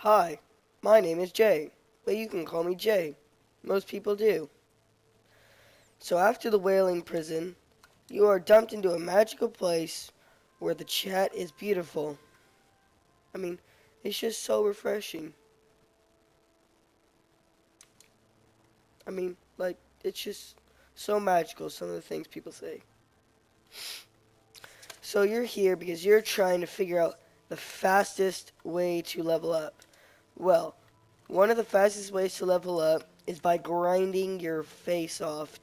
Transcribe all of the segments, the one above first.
Hi, my name is Jay, but you can call me Jay. Most people do. So after the whaling prison, you are dumped into a magical place where the chat is beautiful. I mean, it's just so refreshing. It's just so magical, some of the things people say. So you're here because you're trying to figure out the fastest way to level up. Well, one of the fastest ways to level up is by grinding your face off.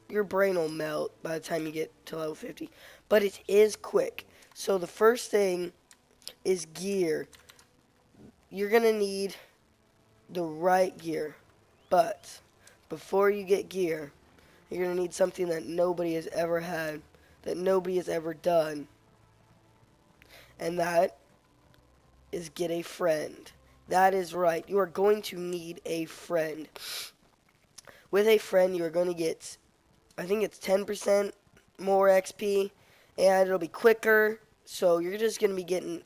Your brain will melt by the time you get to level 50. But it is quick. So the first thing is gear. You're going to need the right gear. But before you get gear, you're going to need something that nobody has ever had, that nobody has ever done. And that is get a friend. That is right. You are going to need a friend. With a friend, you are going to get, I think it's 10% more XP, and it'll be quicker, so you're just going to be getting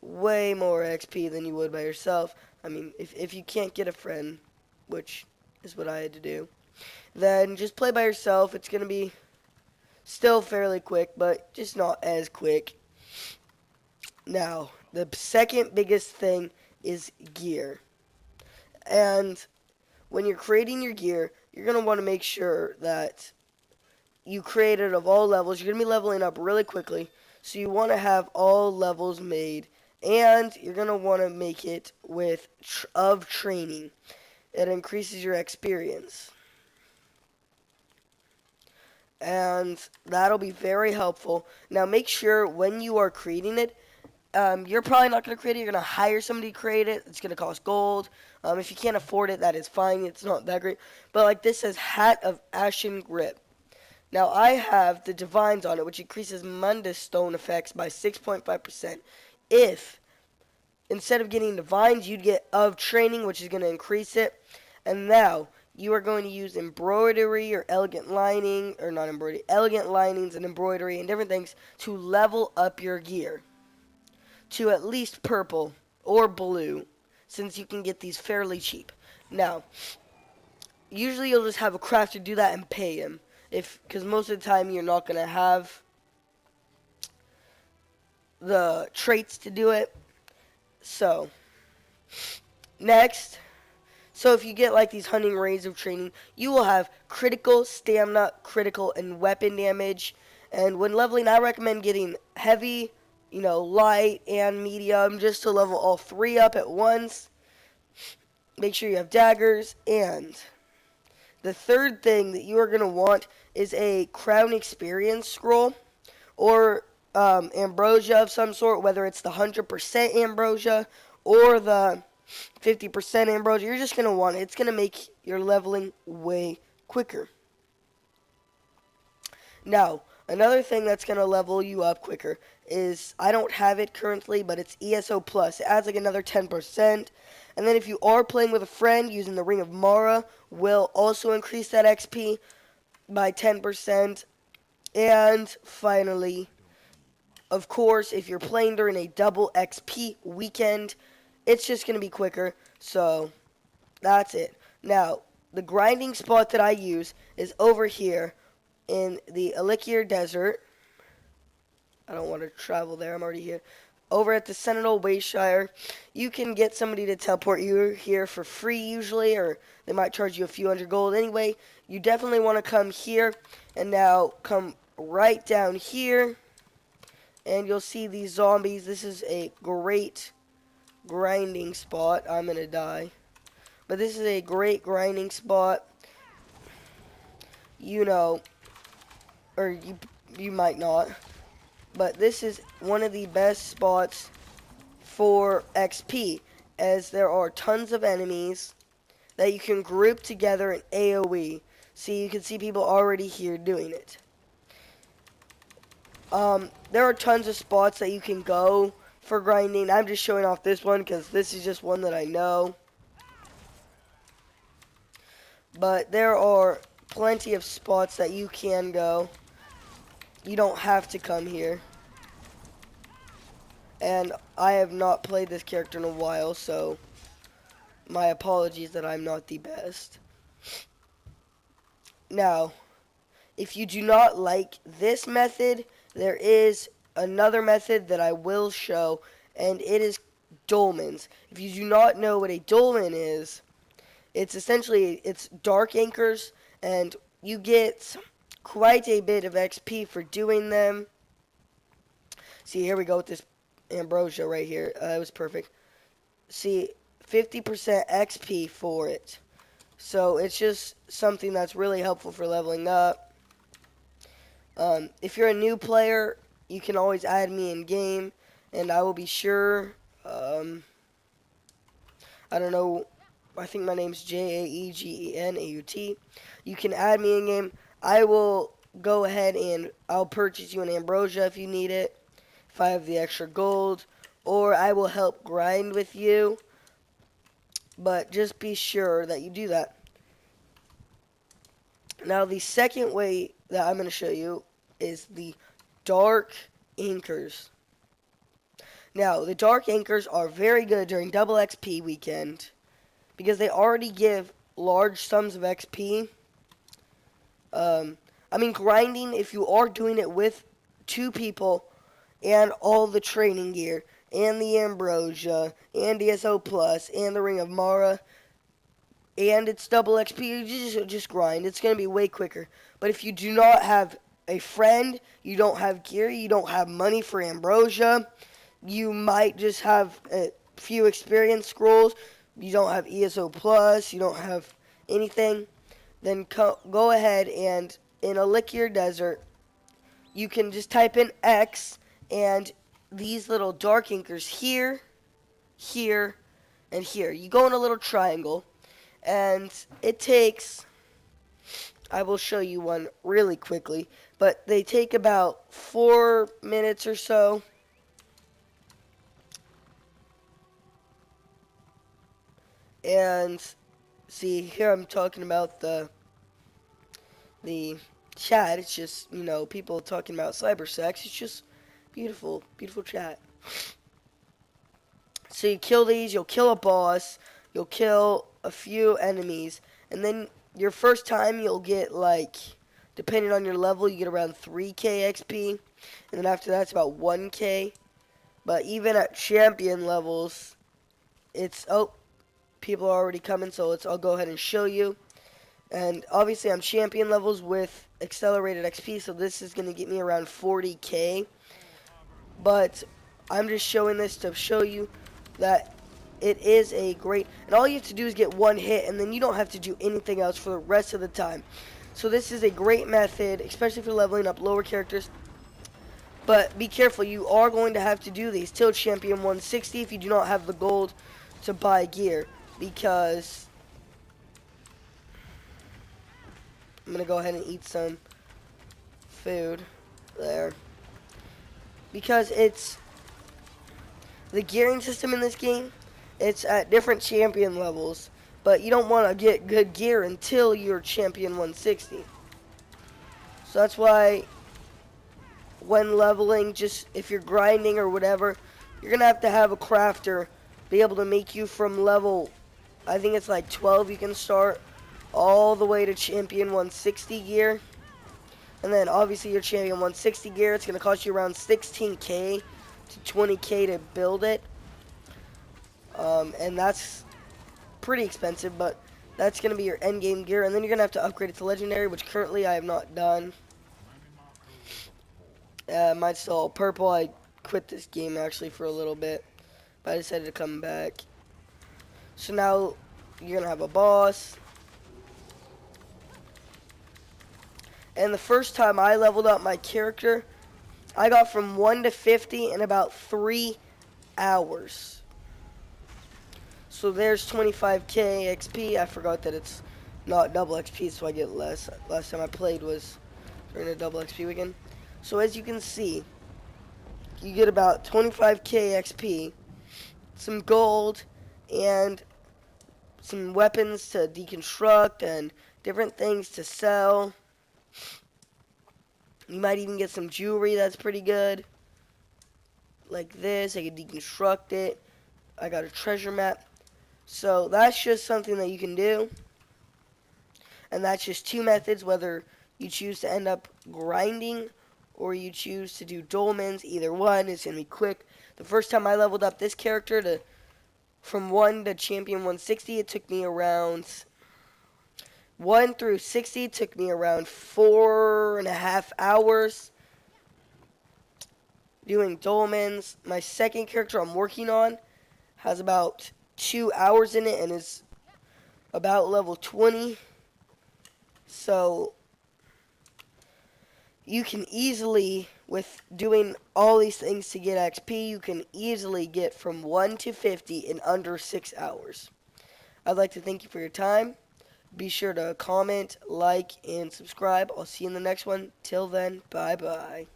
way more XP than you would by yourself. I mean, if you can't get a friend, which is what I had to do, then just play by yourself. It's going to be still fairly quick, but just not as quick. Now, the second biggest thing is gear. And when you're creating your gear, you're going to want to make sure that you create it of all levels. You're going to be leveling up really quickly, so you want to have all levels made. And you're going to want to make it with training. It increases your experience. And that'll be very helpful. Now make sure when you are creating it, you're probably not going to create it. You're going to hire somebody to create it. It's going to cost gold. If you can't afford it, that is fine. It's not that great. But like this says, Hat of Ashen Grip. Now I have the Divines on it, which increases Mundus Stone effects by 6.5%. If instead of getting Divines, you'd get of Training, which is going to increase it. And now you are going to use embroidery or elegant lining, or not embroidery, elegant linings and embroidery and different things to level up your gear to at least purple or blue, since you can get these fairly cheap. Now, usually you'll just have a crafter do that and pay him, because most of the time you're not going to have the traits to do it. So, next, so if you get like these hunting rays of training, you will have critical, stamina, critical, and weapon damage. And when leveling, I recommend getting heavy, light and medium, just to level all three up at once. Make sure you have daggers. And the third thing that you are going to want is a crown experience scroll, or ambrosia of some sort, whether it's the 100% ambrosia or the 50% ambrosia. You're just going to want it. It's going to make your leveling way quicker. Now, another thing that's going to level you up quicker is, I don't have it currently, but it's ESO Plus. It adds like another 10%. And then if you are playing with a friend, using the Ring of Mara will also increase that XP by 10%. And finally, of course, if you're playing during a double XP weekend, it's just going to be quicker. So, that's it. Now, the grinding spot that I use is over here in the Alikir Desert. I don't want to travel there. I'm already here. Over at the Sentinel Wayshire, you can get somebody to teleport you here for free usually, or they might charge you a few hundred gold. Anyway, you definitely want to come here, and now come right down here, and you'll see these zombies. This is a great grinding spot. I'm going to die. But this is a great grinding spot. Or you might not. But this is one of the best spots for XP, as there are tons of enemies that you can group together in AoE. See, you can see people already here doing it. There are tons of spots that you can go for grinding. I'm just showing off this one because this is just one that I know. But there are plenty of spots that you can go. You don't have to come here. And I have not played this character in a while, so my apologies that I'm not the best. Now, if you do not like this method, there is another method that I will show, and it is dolmens. If you do not know what a dolmen is, it's essentially, it's dark anchors, and you get quite a bit of XP for doing them. See, here we go with this ambrosia right here. It was perfect. See, 50% XP for it. So it's just something that's really helpful for leveling up. If you're a new player, you can always add me in game, and I will be sure. I don't know. I think my name's JAEGENAUT. You can add me in game. I will go ahead and I'll purchase you an ambrosia if you need it, if I have the extra gold, or I will help grind with you. But just be sure that you do that. Now, the second way that I'm going to show you is the dark anchors. Now, the dark anchors are very good during double XP weekend because they already give large sums of XP. I mean, grinding, if you are doing it with 2 people and all the training gear and the ambrosia and ESO plus and the ring of Mara, and it's double XP, you just grind. It's going to be way quicker. But if you do not have a friend, you don't have gear, you don't have money for ambrosia, you might just have a few experience scrolls, you don't have ESO plus, you don't have anything, then go ahead and in a liquor desert, you can just type in X and these little dark anchors here, here, and here. You go in a little triangle. And it takes, I will show you one really quickly, but they take about 4 minutes or so. And see, here I'm talking about the chat. It's just, you know, people talking about cyber sex. It's just beautiful, beautiful chat. So you kill these, you'll kill a boss, you'll kill a few enemies, and then your first time you'll get, like, depending on your level, you get around 3k XP, and then after that it's about 1k. But even at champion levels, it's, oh, people are already coming, so I'll go ahead and show you. And obviously I'm champion levels with accelerated XP, so this is going to get me around 40k. But I'm just showing this to show you that it is a great, and all you have to do is get one hit, and then you don't have to do anything else for the rest of the time. So this is a great method, especially for leveling up lower characters. But be careful, you are going to have to do these till champion 160 if you do not have the gold to buy gear, because I'm going to go ahead and eat some food there. Because it's the gearing system in this game, it's at different champion levels, but you don't want to get good gear until you're champion 160. So that's why when leveling, just if you're grinding or whatever, you're going to have a crafter be able to make you from level, I think it's like 12 you can start, all the way to champion 160 gear. And then obviously your champion 160 gear, it's going to cost you around 16k to 20k to build it. And that's pretty expensive, but that's going to be your end game gear. And then you're going to have to upgrade it to legendary, which currently I have not done. Mine's still all purple. I quit this game actually for a little bit, but I decided to come back. So now you're going to have a boss. And the first time I leveled up my character, I got from 1 to 50 in about 3 hours. So there's 25k XP. I forgot that it's not double XP, so I get less. Last time I played was during a double XP weekend. So as you can see, you get about 25k XP, some gold, and some weapons to deconstruct, and different things to sell. You might even get some jewelry that's pretty good. like this. I can deconstruct it. I got a treasure map. So that's just something that you can do. And that's just two methods, whether you choose to end up grinding or you choose to do dolmens. Either one is going to be quick. The first time I leveled up this character from 1 to champion 160, it took me around 1 through 60 took me around 4.5 hours doing dolmens. My second character I'm working on has about 2 hours in it and is about level 20. So you can easily, with doing all these things to get XP, you can easily get from 1 to 50 in under 6 hours. I'd like to thank you for your time. Be sure to comment, like, and subscribe. I'll see you in the next one. Till then, bye-bye.